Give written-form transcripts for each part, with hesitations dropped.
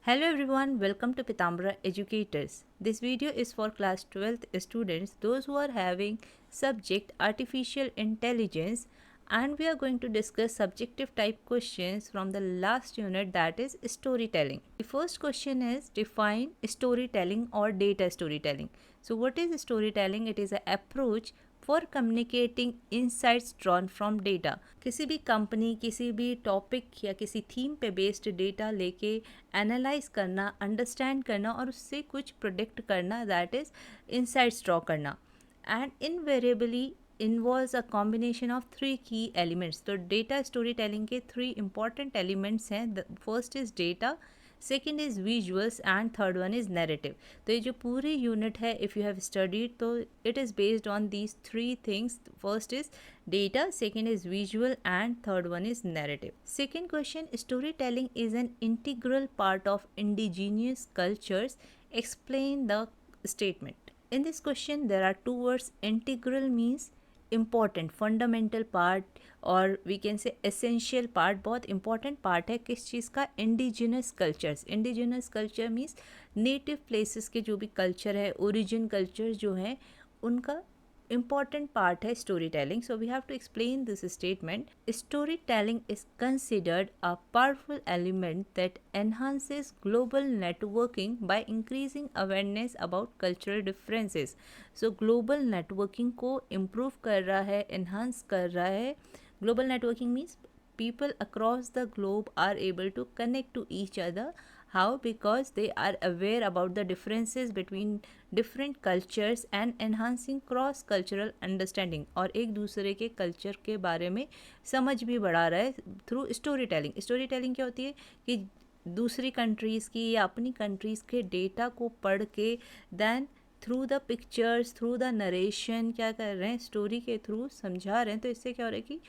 Hello everyone, welcome to Pitambara Educators. This video is for class 12th students, those who are having subject Artificial Intelligence, and we are going to discuss subjective type questions from the last unit, that is storytelling. The first question is define storytelling or data storytelling. So what is storytelling? It is an approach for communicating insights drawn from data. किसी भी company, किसी भी topic या किसी theme पे based data लेके analyse करना, understand करना और उससे कुछ प्रोडिक्ट करना, दैट इज़ insights ड्रॉ करना. And invariably involves a combination of 3 की एलिमेंट्स. तो डेटा स्टोरी टेलिंग के 3 इंपॉर्टेंट एलिमेंट्स हैं. First is data, second is visuals and third one is narrative. तो ये जो पूरी यूनिट है, इफ़ यू हैव स्टडीड, तो it is based on these 3 things. First is data, second is visual, and third one is narrative. Second question, storytelling is an integral part of indigenous cultures. Explain the statement. In this question there are two words. Integral means important, fundamental part, और we can say essential part. बहुत important part है किस चीज़ का? Indigenous cultures. Indigenous culture means native places के जो भी culture है, ओरिजिन कल्चर जो है, उनका important part है storytelling. So we have to explain this statement. Storytelling is considered a powerful element that enhances global networking by increasing awareness about cultural differences. So global networking को improve कर रहा है, enhance कर रहा है. Global networking means people across the globe are able to connect to each other. How? Because they are aware about the differences between different cultures and enhancing cross cultural understanding. और एक दूसरे के culture के बारे में समझ भी बढ़ा रहा है through story telling. Story telling क्या होती है कि दूसरी कंट्रीज़ की या अपनी कंट्रीज़ के डेटा को पढ़ के then through the pictures, through the narration क्या कर रहे हैं, स्टोरी के थ्रू समझा रहे हैं. तो इससे क्या हो रहा है कि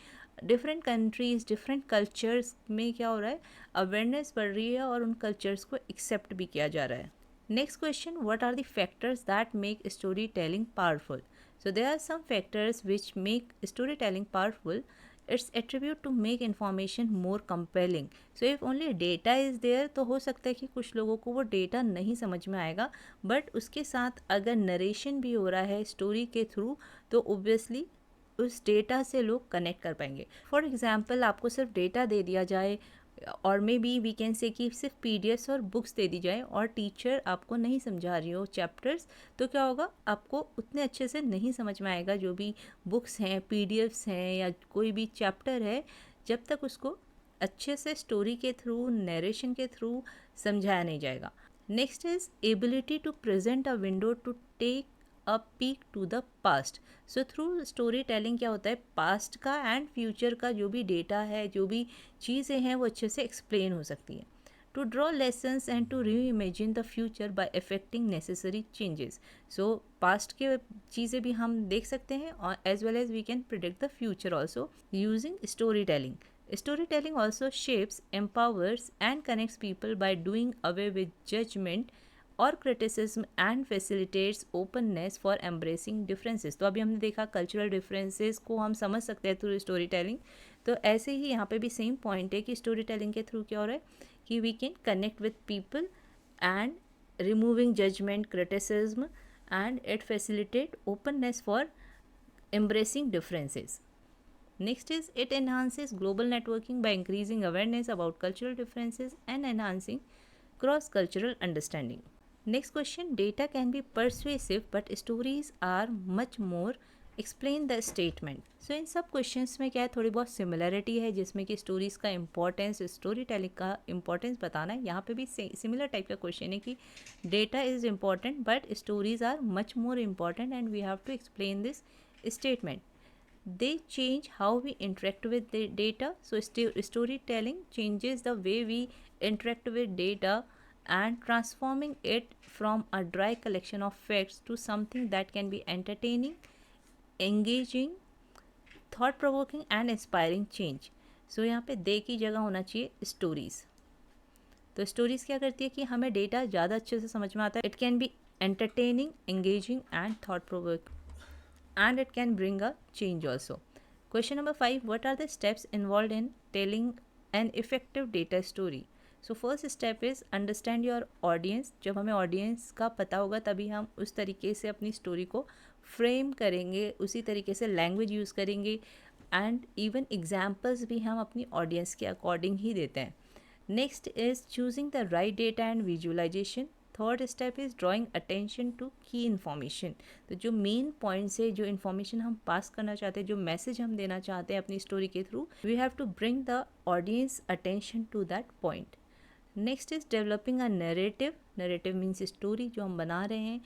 डिफरेंट कंट्रीज़, डिफरेंट कल्चर्स में क्या हो रहा है, अवेयरनेस बढ़ रही है और उन कल्चर्स को एक्सेप्ट भी किया जा रहा है. Next question, what are the factors that make story telling powerful? So there are some factors which make story telling powerful. It's attribute to make information more compelling. So if only data is there, तो हो सकता है कि कुछ लोगों को वो data नहीं समझ में आएगा, बट उसके साथ अगर नरेशन भी हो रहा है स्टोरी के थ्रू, तो ओब्वियसली उस डेटा से लोग कनेक्ट कर पाएंगे. फॉर एग्जाम्पल, आपको सिर्फ डेटा दे दिया जाए और मे बी वी कैन से कि सिर्फ पीडीएफ्स और बुक्स दे दी जाए और टीचर आपको नहीं समझा रही हो चैप्टर्स, तो क्या होगा, आपको उतने अच्छे से नहीं समझ में आएगा जो भी बुक्स हैं, पीडीएफ्स हैं या कोई भी चैप्टर है, जब तक उसको अच्छे से स्टोरी के थ्रू, नरेशन के थ्रू समझाया नहीं जाएगा. Next is ability to present a window to take a peek to the past. So through story telling क्या होता है, पास्ट का एंड फ्यूचर का जो भी डेटा है, जो भी चीज़ें हैं, वो अच्छे से एक्सप्लेन हो सकती हैं. To draw lessons and to reimagine the future by effecting necessary changes. So past के चीज़ें भी हम देख सकते हैं और as well as we can predict the future also using story telling. Storytelling also shapes, empowers, and connects people by doing away with judgment और criticism and facilitates openness for embracing differences. तो अभी हमने देखा cultural differences को हम समझ सकते हैं थ्रू स्टोरी टेलिंग. तो ऐसे ही यहाँ पे भी सेम पॉइंट है कि स्टोरी टेलिंग के थ्रू क्या हो रहा है कि we can connect with people and removing judgement, criticism, and it facilitate openness for embracing differences. Next is it enhances global networking by increasing awareness about cultural differences and enhancing cross-cultural understanding. Next question, data can be persuasive but stories are much more. Explain the statement. So इन सब questions में क्या है, थोड़ी बहुत similarity है जिसमें कि स्टोरीज़ का इंपॉर्टेंस, स्टोरी टेलिंग का इंपॉर्टेंस बताना है. यहाँ पे भी सिमिलर टाइप का क्वेश्चन है कि data is important but stories are much more important and we have to explain this statement. They change how we interact with the data. So storytelling changes the way we interact with data and transforming it from a dry collection of facts to something that can be entertaining, engaging, thought provoking and inspiring change. So यहाँ पे दे की जगह होना चाहिए stories. तो stories क्या करती है कि हमें डेटा ज़्यादा अच्छे से समझ में आता है. It can be entertaining, engaging and thought provoking, and it can bring a change also. Question number 5, what are the steps involved in telling an effective data story? So first step is understand your audience. जब हमें audience का पता होगा तभी हम उस तरीके से अपनी स्टोरी को फ्रेम करेंगे, उसी तरीके से लैंग्वेज यूज़ करेंगे एंड इवन एग्जाम्पल्स भी हम अपनी ऑडियंस के अकॉर्डिंग ही देते हैं। Next is choosing the right data and visualisation. Third step is drawing attention to key information. तो जो मेन पॉइंट्स है, जो इन्फॉर्मेशन हम पास करना चाहते हैं, जो मैसेज हम देना चाहते हैं अपनी स्टोरी के through, we have to bring the audience attention to that point. Next is developing a narrative. Narrative means story जो हम बना रहे हैं,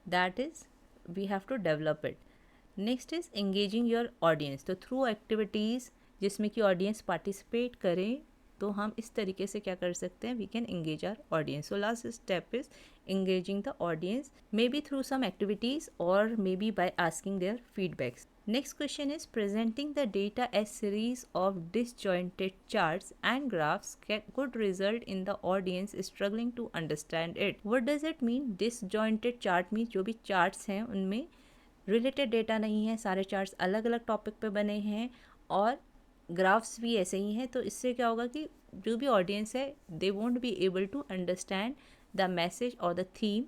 that is we have to develop it. Next is engaging your audience. तो through activities जिसमें कि audience participate करें, तो हम इस तरीके से क्या कर सकते हैं, we can engage our audience. So last step is engaging the audience, may be through some activities और may be by asking their feedbacks. Next question is presenting the data as series of disjointed charts and graphs could result in the audience struggling to understand it. What does it mean? Disjointed chart means जो भी charts हैं उनमें related data नहीं है, सारे charts अलग अलग topic पे बने हैं और ग्राफ्स भी ऐसे ही हैं। तो इससे क्या होगा कि जो भी ऑडियंस है they won't be able to understand the message और the theme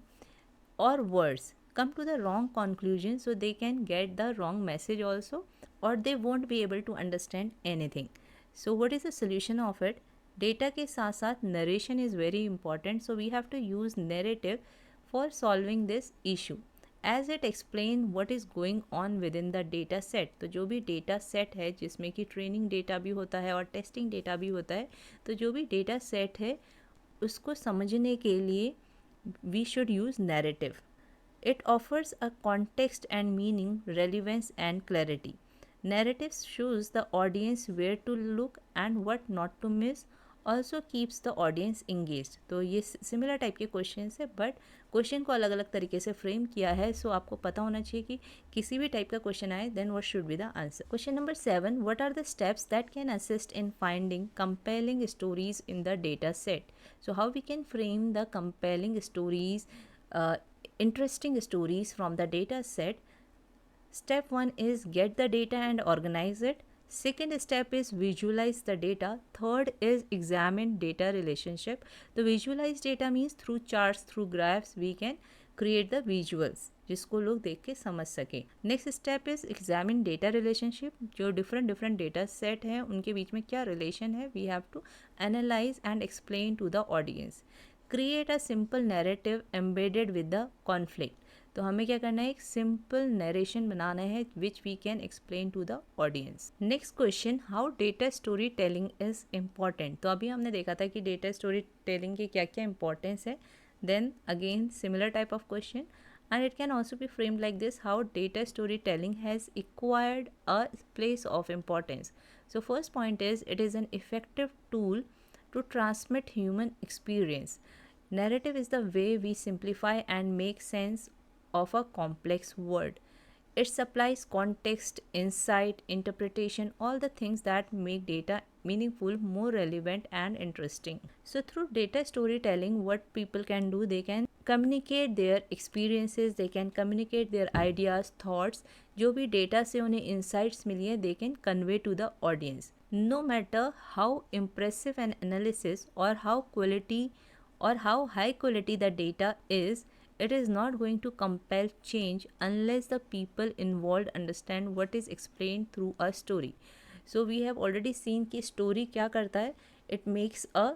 or words, come to the wrong conclusion, so they can get the wrong message also, or they won't be able to understand anything. So what is the solution of it? Data के साथ साथ narration is very important, so we have to use narrative for solving this issue as it explain what is going on within the data set. तो जो भी data set है जिसमें कि training data भी होता है और testing data भी होता है, तो जो भी data set है उसको समझने के लिए we should use narrative. It offers a context and meaning, relevance and clarity. Narrative shows the audience where to look and what not to miss, also keeps the audience engaged. तो ये similar type के question है but question को अलग अलग तरीके से frame किया है। सो आपको पता होना चाहिए कि किसी भी टाइप का क्वेश्चन आए then what should be the answer. Question number 7, what are the steps that can assist in finding compelling stories in the data set. So how we can frame the compelling stories, interesting stories from the data set. Step 1 is get the data and organize it. Second step is visualize the data. Third is examine data relationship. The visualize data means through charts, through graphs we can create the visuals जिसको लोग देख के समझ सके. Next step is examine data relationship. जो different data set हैं उनके बीच में क्या रिलेशन है, we have to analyse and explain to the audience. Create a simple narrative embedded with the conflict. तो हमें क्या करना है, एक सिंपल नरेशन बनाना है which we can explain to the audience. Next question, how data story telling is important. तो अभी हमने देखा था कि डेटा स्टोरी टेलिंग की क्या क्या इंपॉर्टेंस है. Then again similar type of question and it can also be framed like this, how data storytelling has acquired a place of importance. So first point is it is an effective tool to transmit human experience. Narrative is the way we simplify and make sense of a complex world. It supplies context, insight, interpretation, all the things that make data meaningful, more relevant and interesting. So through data storytelling, what people can do, they can communicate their experiences, they can communicate their ideas, thoughts. जो भी data से उन्हें insights मिली है, they can convey to the audience. No matter how impressive an analysis or how high quality the data is, it is not going to compel change unless the people involved understand what is explained through a story. So we have already seen कि story क्या करता है, it makes a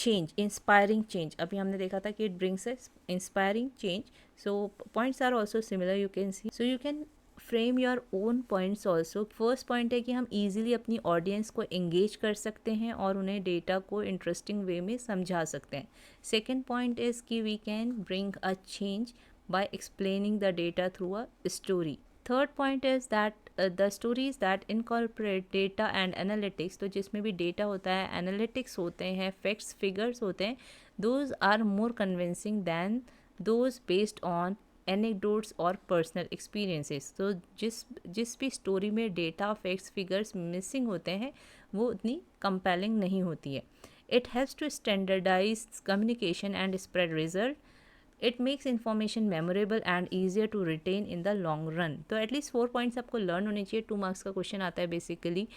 change, inspiring change. अभी हमने देखा था कि it brings a inspiring change. So points are also similar, you can see. So you can frame your own points also. First point है कि हम ईजिली अपनी ऑडियंस को एंगेज कर सकते हैं और उन्हें डेटा को इंटरेस्टिंग वे में समझा सकते हैं. सेकेंड पॉइंट इज़ कि we can bring a change by explaining the data through a story. Third point is that the stories that incorporate data and analytics. तो जिसमें भी डेटा होता है, एनालिटिक्स होते हैं, फैक्ट्स फिगर्स होते हैं, those are more convincing than those based on anecdotes और पर्सनल एक्सपीरियंसेस. तो जिस भी स्टोरी में डेटा, फैक्ट्स, फिगर्स मिसिंग होते हैं वो उतनी कंपेलिंग नहीं होती है. It has to standardise communication and spread result. It makes information memorable and easier to retain in the long run. तो एटलीस्ट 4 पॉइंट्स आपको लर्न होने चाहिए. 2 मार्क्स का क्वेश्चन आता है बेसिकली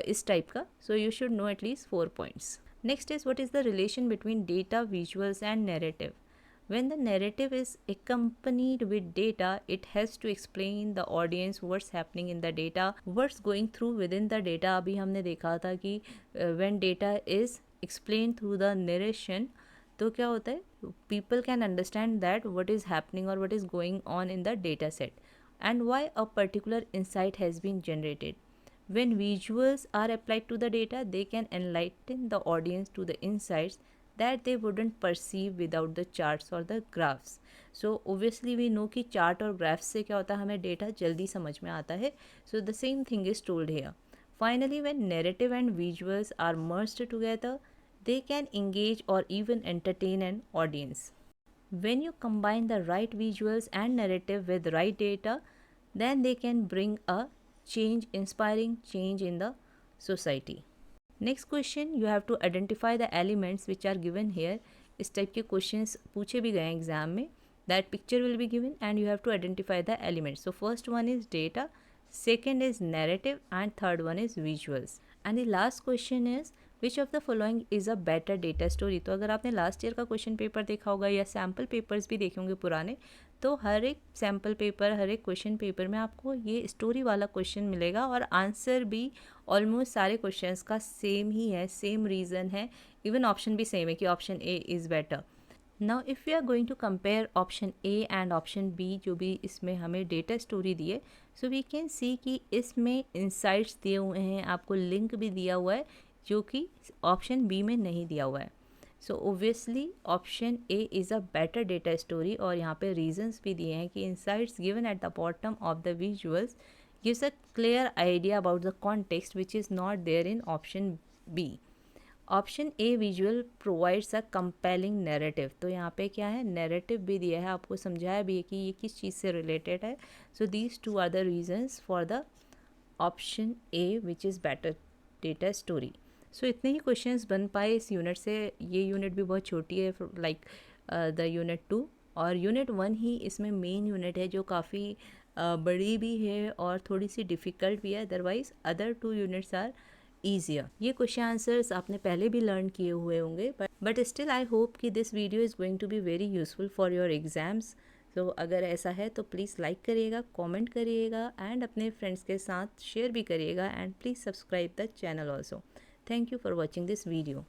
इस टाइप का. So you should know at least 4 points. Next is what is the relation between data, visuals and narrative. When the narrative is accompanied with data, it has to explain the audience what's happening in the data, what's going through within the data. अभी हमने देखा था कि when data is explained through the narration, तो क्या होता है, people can understand that what is happening or what is going on in the data set and why a particular insight has been generated. When visuals are applied to the data, they can enlighten the audience to the insights that they wouldn't perceive without the charts or the graphs. So obviously we know कि chart और graphs से क्या होता है, हमें data जल्दी समझ में आता है. So the same thing is told here. Finally, when narrative and visuals are merged together, they can engage or even entertain an audience. When you combine the right visuals and narrative with right data, then they can bring a change, inspiring change in the society. Next question, you have to identify the elements which are given here. इस type के questions पूछे भी गए हैं exam में. That picture will be given and you have to identify the elements. So first one is data, second is narrative and third one is visuals. And the last question is which of the following is a better data story. तो अगर आपने last year का question paper देखा होगा या sample papers भी देखे होंगे पुराने, तो हर एक सैम्पल पेपर, हर एक क्वेश्चन पेपर में आपको ये स्टोरी वाला क्वेश्चन मिलेगा और आंसर भी ऑलमोस्ट सारे क्वेश्चंस का सेम ही है, सेम रीज़न है, इवन ऑप्शन भी सेम है कि option A is better. Now if we are going to compare option A and option B, जो भी इसमें हमें डेटा स्टोरी दी है, सो वी कैन सी कि इसमें इंसाइट्स दिए हुए हैं, आपको लिंक भी दिया हुआ है जो कि ऑप्शन बी में नहीं दिया हुआ है. So obviously option A is a better data story और यहाँ पे रीजंस भी दिए हैं कि insights given at the bottom of the visuals gives a clear idea about the context which is not there in option B. Option A visual provides a compelling narrative. तो यहाँ पे क्या है, नैरेटिव भी दिया है, आपको समझाया भी है कि ये किस चीज़ से रिलेटेड है. So these two are the reasons for the option A which is better data story. So इतने ही क्वेश्चंस बन पाए इस यूनिट से. ये यूनिट भी बहुत छोटी है, लाइक द यूनिट 2, और यूनिट 1 ही इसमें मेन यूनिट है जो काफ़ी बड़ी भी है और थोड़ी सी डिफ़िकल्ट भी है. Otherwise other 2 units are easier. ये क्वेश्चन आंसर्स आपने पहले भी लर्न किए हुए होंगे, बट स्टिल आई होप कि this video is going to be very useful for your exams. तो अगर ऐसा है तो प्लीज़ लाइक करिएगा, कमेंट करिएगा एंड अपने फ्रेंड्स के साथ शेयर भी करिएगा, and please subscribe the channel also. Thank you for watching this video.